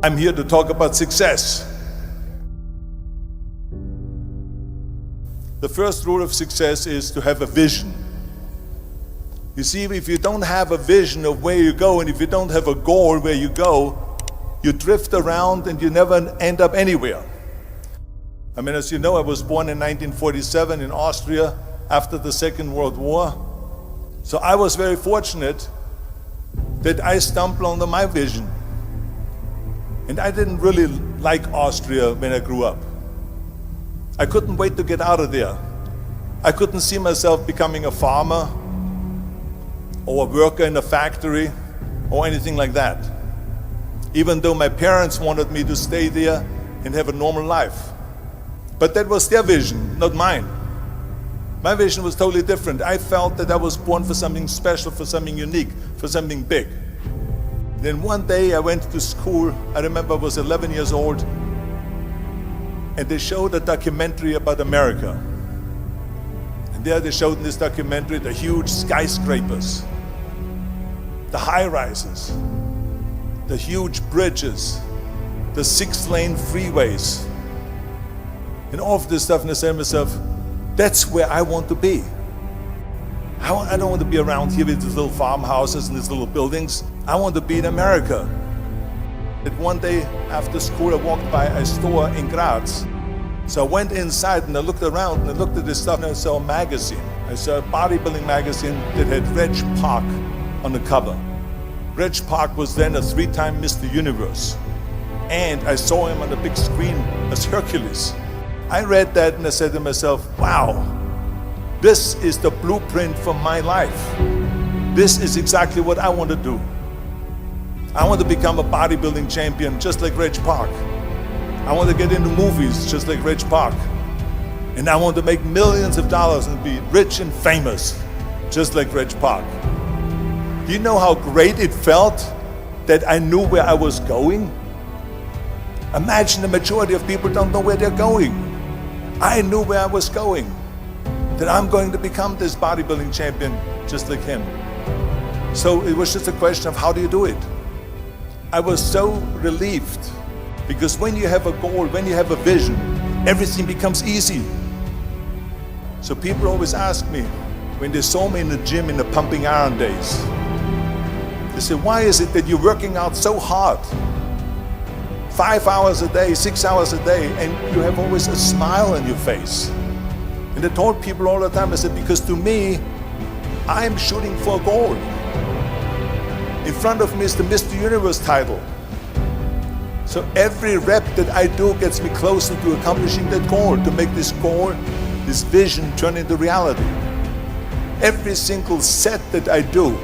I'm here to talk about success. The first rule of success is to have a vision. You see, if you don't have a vision of where you go, and if you don't have a goal where you go, you drift around and you never end up anywhere. I mean, as you know, I was born in 1947 in Austria after the Second World War. So I was very fortunate that I stumbled onto my vision. And I didn't really like Austria when I grew up. I couldn't wait to get out of there. I couldn't see myself becoming a farmer or a worker in a factory or anything like that, even though my parents wanted me to stay there and have a normal life. But that was their vision, not mine. My vision was totally different. I felt that I was born for something special, for something unique, for something big. Then one day I went to school. I remember I was 11 years old, and they showed a documentary about America. And there they showed in this documentary the huge skyscrapers, the high-rises, the huge bridges, the 6-lane freeways, and all of this stuff. And I said to myself, that's where I want to be. I don't want to be around here with these little farmhouses and these little buildings. I want to be in America. And one day after school, I walked by a store in Graz. So I went inside and I looked around and I looked at this stuff, and I saw a magazine. I saw a bodybuilding magazine that had Reg Park on the cover. Reg Park was then a 3-time Mr. Universe. And I saw him on the big screen as Hercules. I read that and I said to myself, wow, this is the blueprint for my life. This is exactly what I want to do. I want to become a bodybuilding champion just like Reg Park. I want to get into movies just like Reg Park. And I want to make millions of dollars and be rich and famous just like Reg Park. Do you know how great it felt that I knew where I was going? Imagine the majority of people don't know where they're going. I knew where I was going, that I'm going to become this bodybuilding champion just like him. So it was just a question of how do you do it? I was so relieved, because when you have a goal, when you have a vision, everything becomes easy. So people always ask me, when they saw me in the gym in the pumping iron days, they say, why is it that you're working out so hard? 5 hours a day, 6 hours a day, and you have always a smile on your face. And I told people all the time, I said, because to me, I'm shooting for a goal. In front of me is the Mr. Universe title. So every rep that I do gets me closer to accomplishing that goal, to make this goal, this vision turn into reality. Every single set that I do,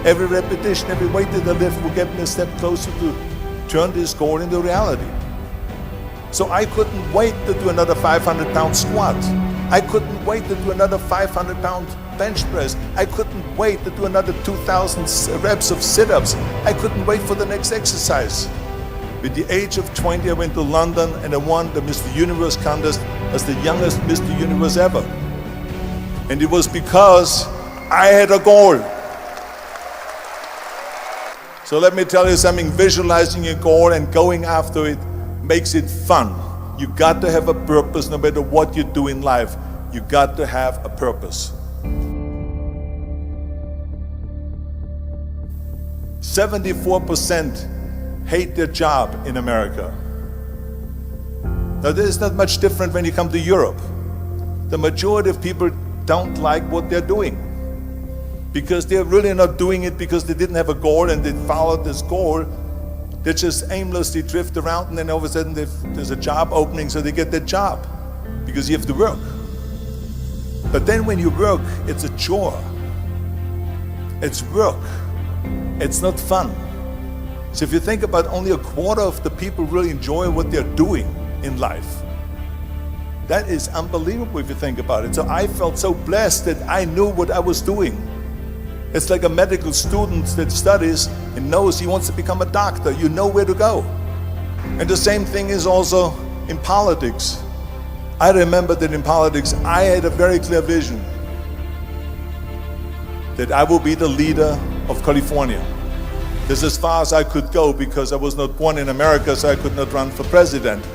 every repetition, every weight that I lift will get me a step closer to turn this goal into reality. So I couldn't wait to do another 500-pound squat. I couldn't wait to do another 500-pound bench press. I couldn't wait to do another 2,000 reps of sit-ups. I couldn't wait for the next exercise. At the age of 20, I went to London and I won the Mr. Universe contest as the youngest Mr. Universe ever. And it was because I had a goal. So let me tell you something, visualizing a goal and going after it makes it fun. You got to have a purpose no matter what you do in life. You got to have a purpose. 74% hate their job in America. Now this is not much different when you come to Europe. The majority of people don't like what they're doing, because they're really not doing it because they didn't have a goal and they followed this goal. They just aimlessly drift around, and then all of a sudden there's a job opening, so they get that job because you have to work. But then when you work, it's a chore. It's work. It's not fun. So if you think about, only a quarter of the people really enjoy what they're doing in life. That is unbelievable if you think about it. So I felt so blessed that I knew what I was doing. It's like a medical student that studies and knows he wants to become a doctor. You know where to go. And the same thing is also in politics. I remember that in politics, I had a very clear vision that I will be the leader of California. This is as far as I could go because I was not born in America, so I could not run for president.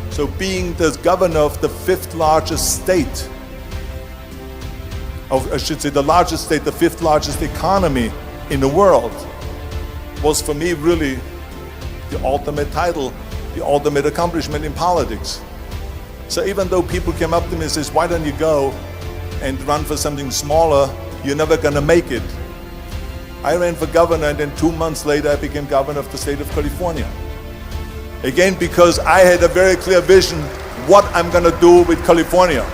So being the governor of the fifth largest state, I should say the largest state, the fifth largest economy in the world, was for me really the ultimate title, the ultimate accomplishment in politics. So even though people came up to me and says, why don't you go and run for something smaller, you're never gonna make it. I ran for governor, and then 2 months later I became governor of the state of California. Again, because I had a very clear vision what I'm gonna do with California.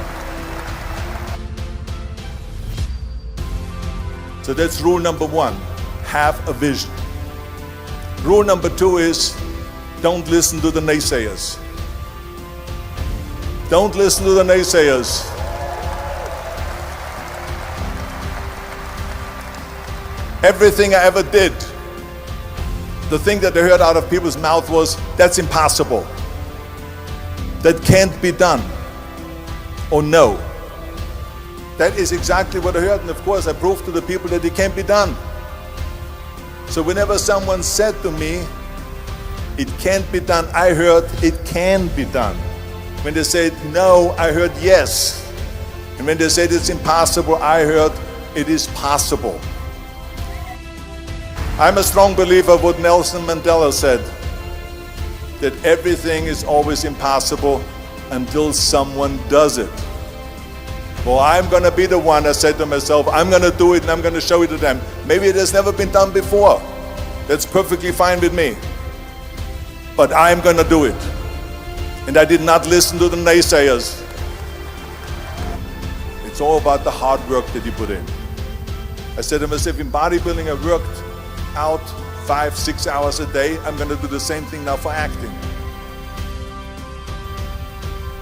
So that's rule number one, have a vision. Rule number two is, don't listen to the naysayers. Don't listen to the naysayers. Everything I ever did, the thing that I heard out of people's mouth was, that's impossible. That can't be done. Or no. That is exactly what I heard, and of course I proved to the people that it can't be done. So whenever someone said to me, it can't be done, I heard, it can be done. When they said no, I heard yes. And when they said it's impossible, I heard it is possible. I'm a strong believer of what Nelson Mandela said, that everything is always impossible until someone does it. Well, I'm gonna be the one, I said to myself, I'm gonna do it and I'm gonna show it to them. Maybe it has never been done before. That's perfectly fine with me. But I'm gonna do it. And I did not listen to the naysayers. It's all about the hard work that you put in. I said to myself, in bodybuilding I worked out 5-6 hours a day. I'm going to do the same thing now for acting.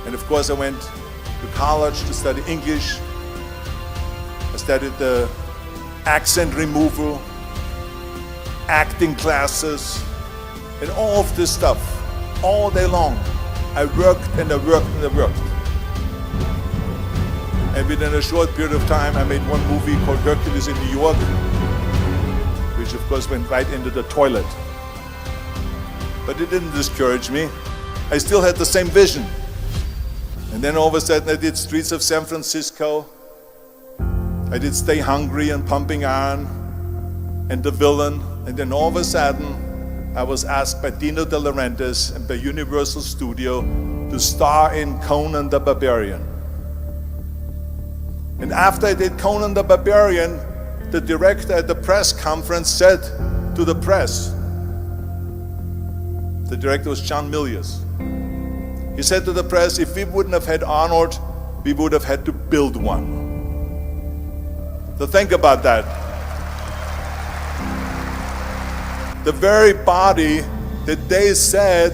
And of course I went to college to study English. I studied the accent removal, acting classes, and all of this stuff all day long. I worked and I worked and I worked. And within a short period of time I made one movie called Hercules in New York, which of course went right into the toilet. But it didn't discourage me. I still had the same vision. And then all of a sudden I did Streets of San Francisco. I did Stay Hungry and Pumping Iron and The Villain. And then all of a sudden I was asked by Dino De Laurentiis and by Universal Studio to star in Conan the Barbarian. And after I did Conan the Barbarian, the director at the press conference said to the press, the director was John Milius, he said to the press, if we wouldn't have had Arnold, we would have had to build one. So think about that. The very body that they said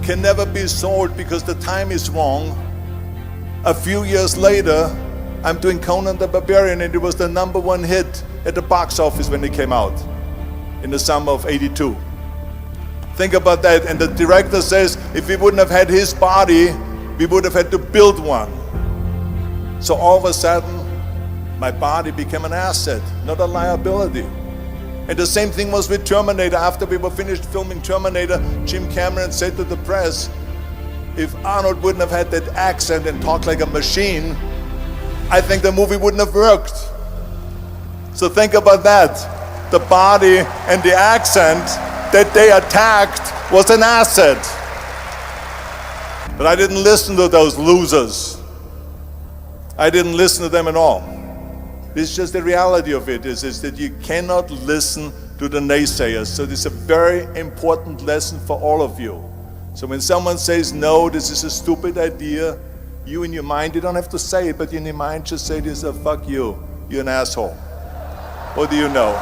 can never be sold because the time is wrong, a few years later, I'm doing Conan the Barbarian, and it was the #1 hit at the box office when it came out in the summer of '82. Think about that. And the director says, if we wouldn't have had his body, we would have had to build one. So all of a sudden, my body became an asset, not a liability. And the same thing was with Terminator. After we were finished filming Terminator, Jim Cameron said to the press, if Arnold wouldn't have had that accent and talked like a machine, I think the movie wouldn't have worked. So think about that. The body and the accent that they attacked was an asset. But I didn't listen to those losers. I didn't listen to them at all. It's just the reality of it is that you cannot listen to the naysayers. So this is a very important lesson for all of you. So when someone says, no, this is a stupid idea, you in your mind, you don't have to say it, but in your mind just say this, fuck you, you're an asshole. What do you know?